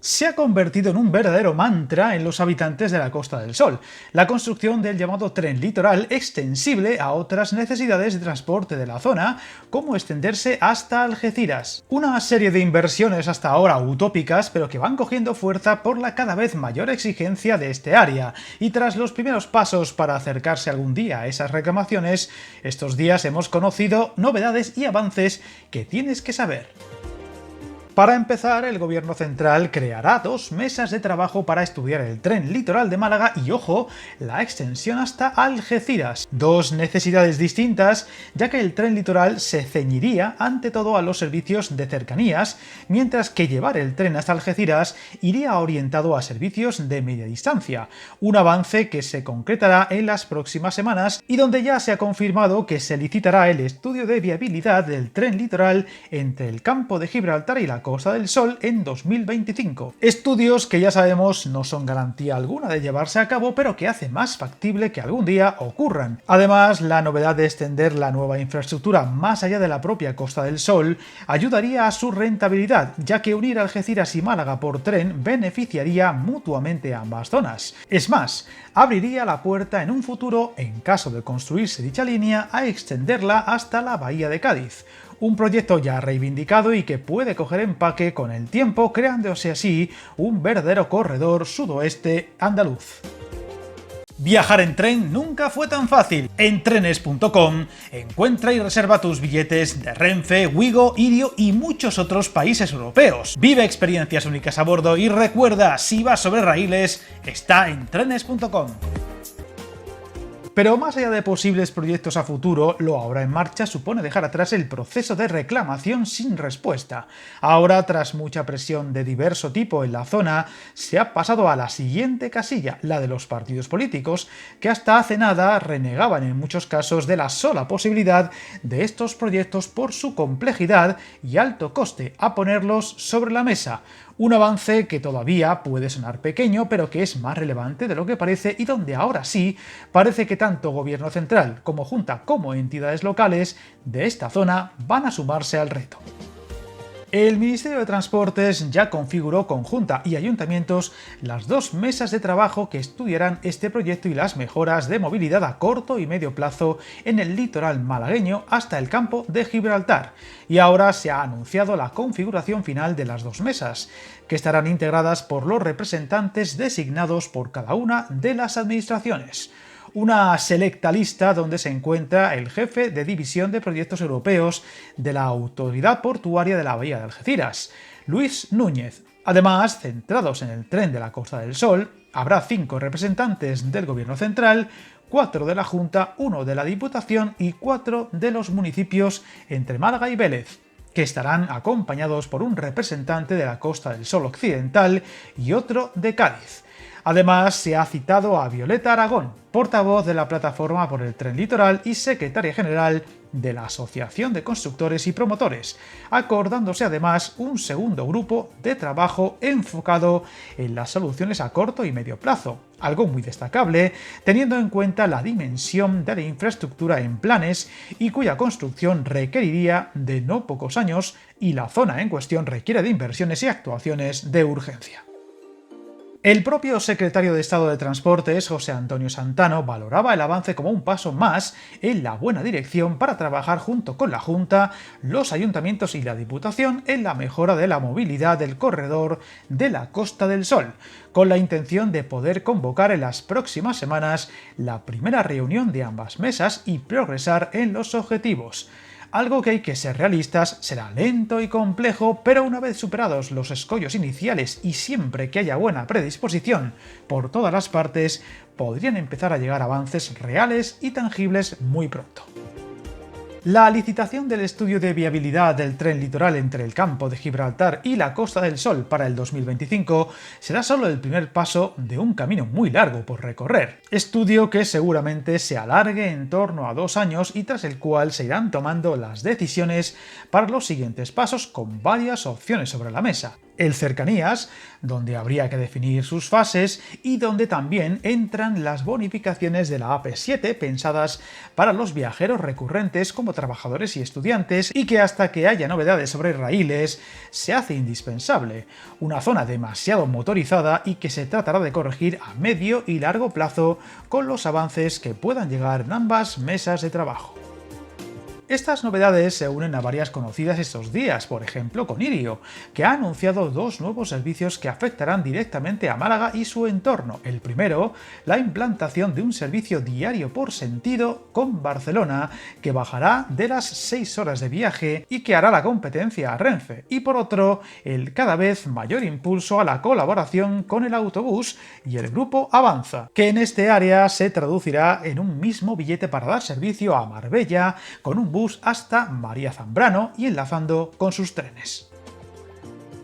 Se ha convertido en un verdadero mantra en los habitantes de la Costa del Sol, la construcción del llamado tren litoral extensible a otras necesidades de transporte de la zona, como extenderse hasta Algeciras. Una serie de inversiones hasta ahora utópicas, pero que van cogiendo fuerza por la cada vez mayor exigencia de este área, y tras los primeros pasos para acercarse algún día a esas reclamaciones, estos días hemos conocido novedades y avances que tienes que saber. Para empezar, el gobierno central creará 2 mesas de trabajo para estudiar el tren litoral de Málaga y, ojo, la extensión hasta Algeciras. Dos necesidades distintas, ya que el tren litoral se ceñiría ante todo a los servicios de cercanías, mientras que llevar el tren hasta Algeciras iría orientado a servicios de media distancia, un avance que se concretará en las próximas semanas y donde ya se ha confirmado que se licitará el estudio de viabilidad del tren litoral entre el campo de Gibraltar y la Costa del Sol en 2025. Estudios que ya sabemos no son garantía alguna de llevarse a cabo, pero que hace más factible que algún día ocurran. Además, la novedad de extender la nueva infraestructura más allá de la propia Costa del Sol ayudaría a su rentabilidad, ya que unir Algeciras y Málaga por tren beneficiaría mutuamente a ambas zonas. Es más, abriría la puerta en un futuro, en caso de construirse dicha línea, a extenderla hasta la bahía de Cádiz. Un proyecto ya reivindicado y que puede coger empaque con el tiempo, creándose así un verdadero corredor sudoeste andaluz. Viajar en tren nunca fue tan fácil. En trenes.com encuentra y reserva tus billetes de Renfe, Wigo, Irio y muchos otros países europeos. Vive experiencias únicas a bordo y recuerda, si vas sobre raíles, está en trenes.com. Pero más allá de posibles proyectos a futuro, lo ahora en marcha supone dejar atrás el proceso de reclamación sin respuesta. Ahora, tras mucha presión de diverso tipo en la zona, se ha pasado a la siguiente casilla, la de los partidos políticos, que hasta hace nada renegaban en muchos casos de la sola posibilidad de estos proyectos por su complejidad y alto coste a ponerlos sobre la mesa. Un avance que todavía puede sonar pequeño, pero que es más relevante de lo que parece y donde ahora sí parece que tanto gobierno central como junta como entidades locales de esta zona van a sumarse al reto. El Ministerio de Transportes ya configuró con Junta y ayuntamientos las 2 mesas de trabajo que estudiarán este proyecto y las mejoras de movilidad a corto y medio plazo en el litoral malagueño hasta el campo de Gibraltar. Y ahora se ha anunciado la configuración final de las 2 mesas, que estarán integradas por los representantes designados por cada una de las administraciones. Una selecta lista donde se encuentra el jefe de división de proyectos europeos de la Autoridad Portuaria de la Bahía de Algeciras, Luis Núñez. Además, centrados en el tren de la Costa del Sol, habrá 5 representantes del Gobierno central, 4 de la Junta, 1 de la Diputación y 4 de los municipios entre Málaga y Vélez, que estarán acompañados por un representante de la Costa del Sol Occidental y otro de Cádiz. Además, se ha citado a Violeta Aragón, portavoz de la Plataforma por el Tren Litoral y secretaria general de la Asociación de Constructores y Promotores, acordándose además un segundo grupo de trabajo enfocado en las soluciones a corto y medio plazo, algo muy destacable teniendo en cuenta la dimensión de la infraestructura en planes y cuya construcción requeriría de no pocos años y la zona en cuestión requiere de inversiones y actuaciones de urgencia. El propio secretario de Estado de Transportes, José Antonio Santano, valoraba el avance como un paso más en la buena dirección para trabajar junto con la Junta, los ayuntamientos y la Diputación en la mejora de la movilidad del corredor de la Costa del Sol, con la intención de poder convocar en las próximas semanas la primera reunión de ambas mesas y progresar en los objetivos. Algo que hay que ser realistas, será lento y complejo, pero una vez superados los escollos iniciales y siempre que haya buena predisposición por todas las partes, podrían empezar a llegar avances reales y tangibles muy pronto. La licitación del estudio de viabilidad del tren litoral entre el campo de Gibraltar y la Costa del Sol para el 2025 será solo el primer paso de un camino muy largo por recorrer. Estudio que seguramente se alargue en torno a 2 años y tras el cual se irán tomando las decisiones para los siguientes pasos con varias opciones sobre la mesa. el Cercanías, donde habría que definir sus fases y donde también entran las bonificaciones de la AP7 pensadas para los viajeros recurrentes como trabajadores y estudiantes y que hasta que haya novedades sobre raíles se hace indispensable, una zona demasiado motorizada y que se tratará de corregir a medio y largo plazo con los avances que puedan llegar en ambas mesas de trabajo. Estas novedades se unen a varias conocidas estos días, por ejemplo con Irio, que ha anunciado dos nuevos servicios que afectarán directamente a Málaga y su entorno. El primero, la implantación de un servicio diario por sentido con Barcelona, que bajará de las 6 horas de viaje y que hará la competencia a Renfe. Y por otro, el cada vez mayor impulso a la colaboración con el autobús y el grupo Avanza, que en este área se traducirá en un mismo billete para dar servicio a Marbella, con un bus hasta María Zambrano y enlazando con sus trenes.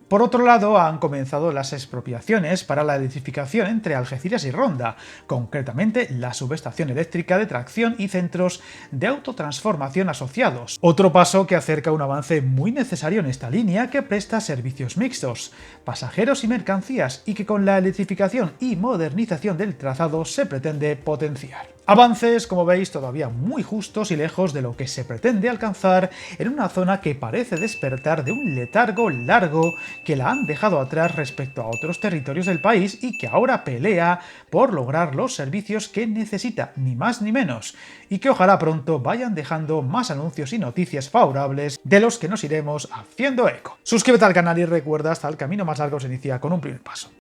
Por otro lado, han comenzado las expropiaciones para la electrificación entre Algeciras y Ronda, concretamente la subestación eléctrica de tracción y centros de autotransformación asociados. Otro paso que acerca un avance muy necesario en esta línea que presta servicios mixtos, pasajeros y mercancías y que con la electrificación y modernización del trazado se pretende potenciar. Avances, como veis, todavía muy justos y lejos de lo que se pretende alcanzar en una zona que parece despertar de un letargo largo que la han dejado atrás respecto a otros territorios del país y que ahora pelea por lograr los servicios que necesita, ni más ni menos, y que ojalá pronto vayan dejando más anuncios y noticias favorables de los que nos iremos haciendo eco. Suscríbete al canal y recuerda, hasta el camino más largo se inicia con un primer paso.